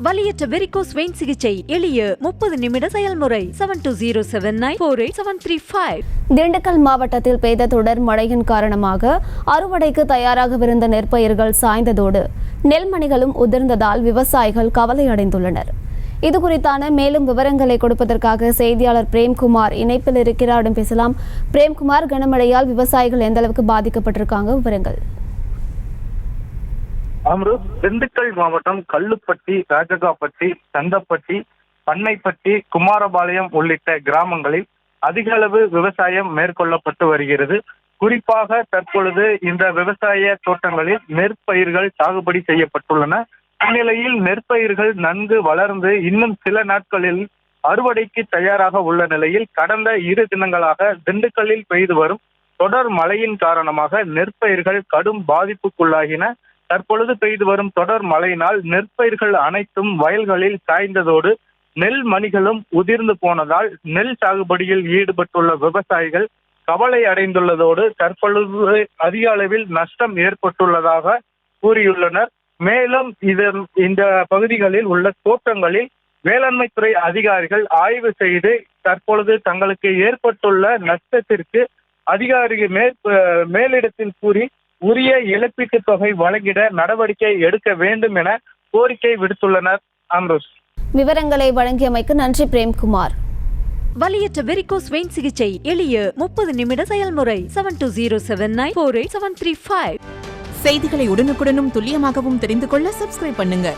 வலியற்ற varicose vein சிகிச்சை எளிய 30 நிமிட செயல்முறை 7209487335. திண்டுக்கல் மாவட்டத்தில் பெய்த தொடர் மழையின் காரணமாக அறுவடைக்கு தயாராகவிருந்த நெற்பயிர்கள் சாய்ந்ததோடு நெல்மணிகளும் உதிர்ந்ததால் விவசாயிகள் கவலை அடைந்துள்ளனர். இது குறித்தான மேலும் விவரங்களை கொடுப்பதற்காக செய்தியாளர் பிரேம்குமார் இணைப்பில் இருக்கிறார். பேசலாம். பிரேம்குமார், கனமழையால் விவசாயிகள் எந்த அளவுக்கு பாதிக்கப்பட்டிருக்காங்க, விவரங்கள்? அம்ருத், திண்டுக்கல் மாவட்டம் கல்லுப்பட்டி, ராஜகாப்பட்டி, சந்தப்பட்டி, பண்ணைப்பட்டி, குமாரபாளையம் உள்ளிட்ட கிராமங்களில் அதிக அளவு விவசாயம் மேற்கொள்ளப்பட்டு வருகிறது. குறிப்பாக தற்பொழுது இந்த விவசாய தோட்டங்களில் நெற்பயிர்கள் சாகுபடி செய்யப்பட்டுள்ளன. இந்நிலையில் நெற்பயிர்கள் நன்கு வளர்ந்து இன்னும் சில நாட்களில் அறுவடைக்கு தயாராக உள்ள நிலையில் கடந்த 2 தினங்களாக திண்டுக்கல்லில் பெய்து வரும் தொடர் மழையின் காரணமாக நெற்பயிர்கள் கடும் பாதிப்புக்குள்ளாகின. தற்பொழுது பெய்து வரும் தொடர் மழையினால் நெற்பயிர்கள் அனைத்தும் வயல்களில் சாய்ந்ததோடு நெல் மணிகளும் உதிர்ந்து போனதால் நெல் சாகுபடியில் ஈடுபட்டுள்ள விவசாயிகள் கவலை அடைந்துள்ளதோடு தற்பொழுது அதிக அளவில் நஷ்டம் ஏற்பட்டுள்ளதாக கூறியுள்ளனர். மேலும் இந்த பகுதிகளில் உள்ள தோட்டங்களில் வேளாண்மைத்துறை அதிகாரிகள் ஆய்வு செய்து தற்பொழுது தங்களுக்கு ஏற்பட்டுள்ள நஷ்டத்திற்கு அதிகாரிகள் மேலிடத்தில் கூறி உரிய இழப்பீட்டு தொகை வழங்கிட நடவடிக்கை எடுக்க வேண்டும் என கோரிக்கை விடுத்துள்ளனர். அம்ருஷ், விவரங்களை வழங்கியமைக்கு நன்றி பிரேம்குமார். வலியற்ற வெரிகோஸ் வெயின் சிகிச்சை எளிய 30 நிமிட செயல்முறை 7209487335. செய்திகளை உடனுக்குடனும் துல்லியமாகவும் தெரிந்து கொள்ள சப்ஸ்கிரைப் பண்ணுங்க.